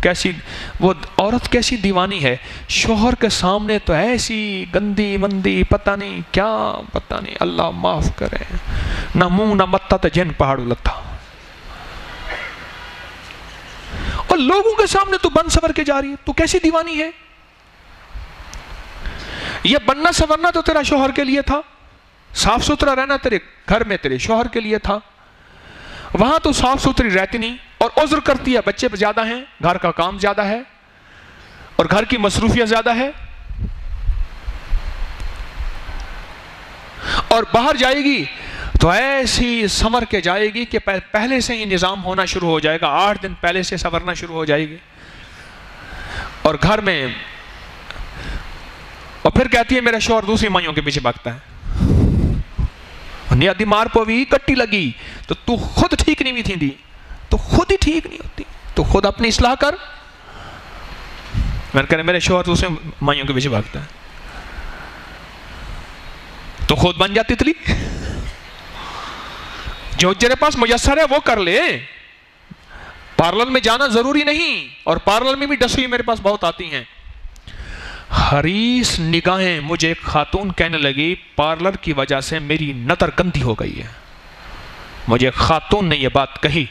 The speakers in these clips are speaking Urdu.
کیسی وہ عورت کیسی دیوانی ہے، شوہر کے سامنے تو ایسی گندی مندی پتہ نہیں کیا، پتہ نہیں، اللہ معاف کرے، نہ منہ نہ متا تو جن پہاڑ لتا، اور لوگوں کے سامنے تو بن سور کے جا رہی ہے، تو کیسی دیوانی ہے؟ یہ بننا سورنا تو تیرا شوہر کے لیے تھا، صاف ستھرا رہنا تیرے گھر میں تیرے شوہر کے لیے تھا، وہاں تو صاف ستھری رہتی نہیں اور عذر کرتی ہے، بچے زیادہ ہیں، گھر کا کام زیادہ ہے اور گھر کی مصروفیت زیادہ ہے، اور باہر جائے گی تو ایسی سنور کے جائے گی کہ پہلے سے ہی نظام ہونا شروع ہو جائے گا، 8 دن پہلے سے سنورنا شروع ہو جائے گی، اور گھر میں، اور پھر کہتی ہے میرا شوہر دوسری مائیوں کے پیچھے بھاگتا ہے، نیادی مار پوی کٹی لگی تو خود ٹھیک نہیں بھی تھی دی، تو خود ہی ٹھیک نہیں ہوتی، تو خود اپنی اصلاح کر۔ میں کہنے میرے شوہر دوسرے مائیوں کے پیچھے بھاگتا ہے، تو خود بن جاتی تلی، جو تیرے پاس میسر ہے وہ کر لے، پارلر میں جانا ضروری نہیں، اور پارلر میں بھی ڈسوئی میرے پاس بہت آتی ہیں۔ حریص نگاہیں، مجھے ایک خاتون کہنے لگی پارلر کی وجہ سے میری نظر گندی ہو گئی ہے، مجھے ایک خاتون نے یہ بات کہی،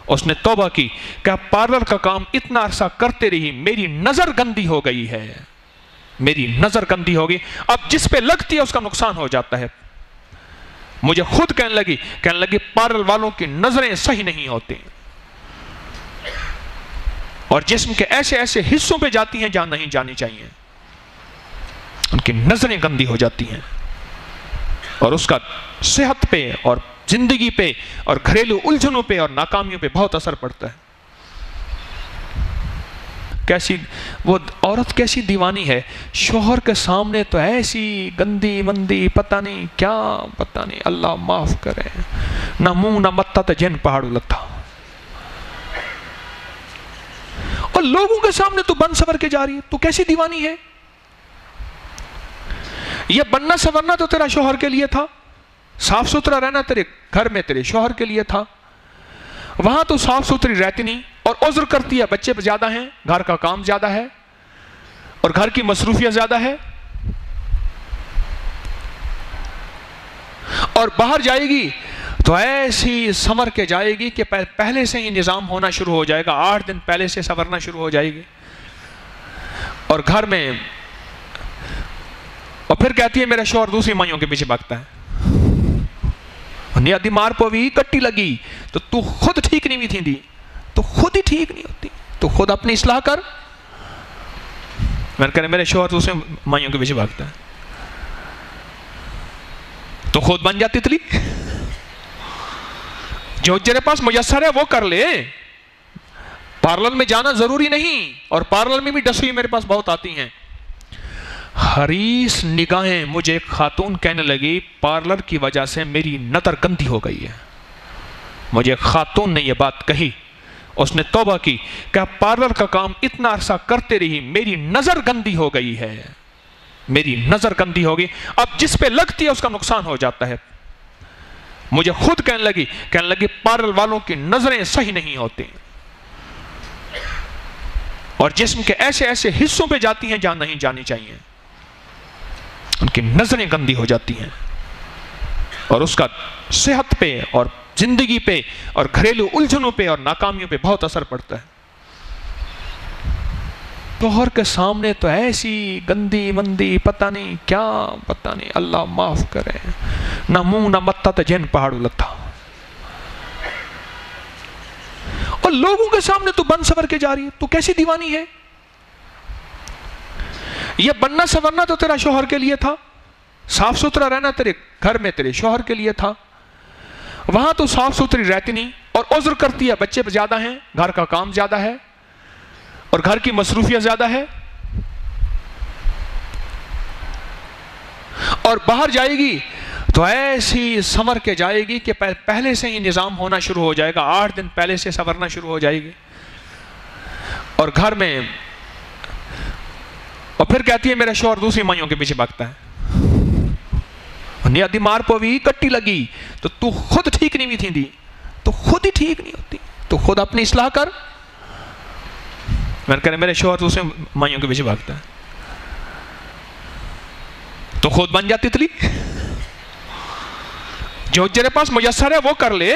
اس نے توبہ کی کہ پارلر کا کام اتنا عرصہ کرتے رہی، میری نظر گندی ہو گئی ہے، میری نظر گندی ہوگی، اب جس پہ لگتی ہے اس کا نقصان ہو جاتا ہے۔ مجھے خود کہنے لگی پارلر والوں کی نظریں صحیح نہیں ہوتی، اور جسم کے ایسے ایسے حصوں پہ جاتی ہیں جہاں نہیں جانی چاہیے، ان کی نظریں گندی ہو جاتی ہیں، اور اس کا صحت پہ اور زندگی پہ اور گھریلو الجھنوں پہ اور ناکامیوں پہ بہت اثر پڑتا ہے۔ کیسی وہ عورت کیسی دیوانی ہے، شوہر کے سامنے تو ایسی گندی مندی پتہ نہیں کیا، پتہ نہیں، اللہ معاف کرے، نہ منہ نہ متا تو جن پہاڑ لتا، اور لوگوں کے سامنے تو بن سور کے جا رہی ہے، تو کیسی دیوانی ہے؟ یہ بننا سورنا تو تیرا شوہر کے لیے تھا، صاف ستھرا رہنا تیرے گھر میں تیرے شوہر کے لیے تھا، وہاں تو صاف ستھری رہتی نہیں اور عذر کرتی ہے، بچے زیادہ ہیں، گھر کا کام زیادہ ہے اور گھر کی مصروفیت زیادہ ہے، اور باہر جائے گی تو ایسی سنور کے جائے گی کہ پہلے سے ہی نظام ہونا شروع ہو جائے گا، 8 دن پہلے سے سنورنا شروع ہو جائے گی، اور گھر میں، اور پھر کہتی ہے میرا شوہر دوسری مائیوں کے پیچھے بھاگتا ہے، نیادی مار پوی کٹی لگی تو خود ٹھیک نہیں بھی تھی دی، تو خود ہی ٹھیک نہیں ہوتی، تو خود اپنی اصلاح کر۔ میں کہنے میرے شوہر دوسرے مائیوں کے پیچھے بھاگتا ہے، تو خود بن جاتی تلی، جو تیرے پاس میسر ہے وہ کر لے، پارلر میں جانا ضروری نہیں، اور پارلر میں بھی ڈسوئی میرے پاس بہت آتی ہیں۔ حریص نگاہیں، مجھے ایک خاتون کہنے لگی پارلر کی وجہ سے میری نظر گندی ہو گئی ہے، مجھے ایک خاتون نے یہ بات کہی، اس نے توبہ کی کہ پارلر کا کام اتنا عرصہ کرتے رہی، میری نظر گندی ہو گئی ہے، میری نظر گندی ہوگی، اب جس پہ لگتی ہے اس کا نقصان ہو جاتا ہے۔ مجھے خود کہنے لگی پارلر والوں کی نظریں صحیح نہیں ہوتی، اور جسم کے ایسے ایسے حصوں پہ جاتی ہیں جہاں نہیں جانی چاہیے، ان کی نظریں گندی ہو جاتی ہیں، اور اس کا صحت پہ اور زندگی پہ اور گھریلو الجھنوں پہ اور ناکامیوں پہ بہت اثر پڑتا ہے۔ شوہر کے سامنے تو ایسی گندی مندی پتہ نہیں کیا، پتہ نہیں، اللہ معاف کرے، نہ منہ نہ متا تو جن پہاڑ لتا، اور لوگوں کے سامنے تو بن سور کے جا رہی ہے، تو کیسی دیوانی ہے؟ یہ بننا سورنا تو تیرا شوہر کے لیے تھا، صاف ستھرا رہنا تیرے گھر میں تیرے شوہر کے لیے تھا، وہاں تو صاف ستھری رہتی نہیں اور عذر کرتی ہے، بچے زیادہ ہیں، گھر کا کام زیادہ ہے اور گھر کی مصروفیت زیادہ ہے، اور باہر جائے گی تو ایسی سنور کے جائے گی کہ پہلے سے ہی نظام ہونا شروع ہو جائے گا، 8 دن پہلے سے سنورنا شروع ہو جائے گی، اور گھر میں، اور پھر کہتی ہے میرا شوہر دوسری مائیوں کے پیچھے بھاگتا ہے، نیادی مار پوی کٹی لگی تو خود ٹھیک نہیں بھی تھی دی، تو خود ہی ٹھیک نہیں ہوتی، تو خود اپنی اصلاح کر۔ میں نے کہا میرے شوہر تو اسے مائیوں کے پیچھے بھاگتا ہے، تو خود بن جاتی تلی، جو تیرے پاس میسر ہے وہ کر لے،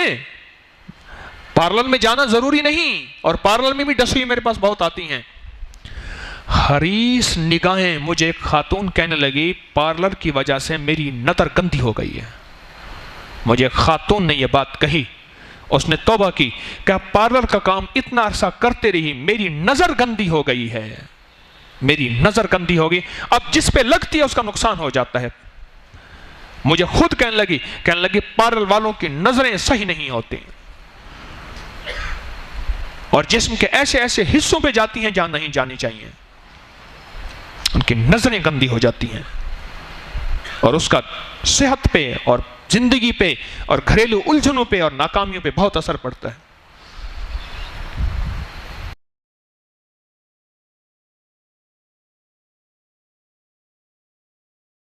پارلر میں جانا ضروری نہیں، اور پارلر میں بھی ڈسی میرے پاس بہت آتی ہیں۔ حریص نگاہیں، مجھے ایک خاتون کہنے لگی پارلر کی وجہ سے میری نظر گندی ہو گئی ہے۔ مجھے ایک خاتون نے یہ بات کہی، اس نے توبہ کی کہ پارلر کا کام اتنا عرصہ کرتے رہی، میری نظر گندی ہو گئی ہے، میری نظر گندی ہو گئی، اب جس پہ لگتی ہے اس کا نقصان ہو جاتا ہے۔ مجھے خود کہنے لگی پارلر والوں کی نظریں صحیح نہیں ہوتی، اور جسم کے ایسے ایسے حصوں پہ جاتی ہیں جہاں نہیں جانی چاہیے، ان کی نظریں گندی ہو جاتی ہیں، اور اس کا صحت پہ اور زندگی پہ اور گھریلو الجھنوں پہ اور ناکامیوں پہ بہت اثر پڑتا ہے۔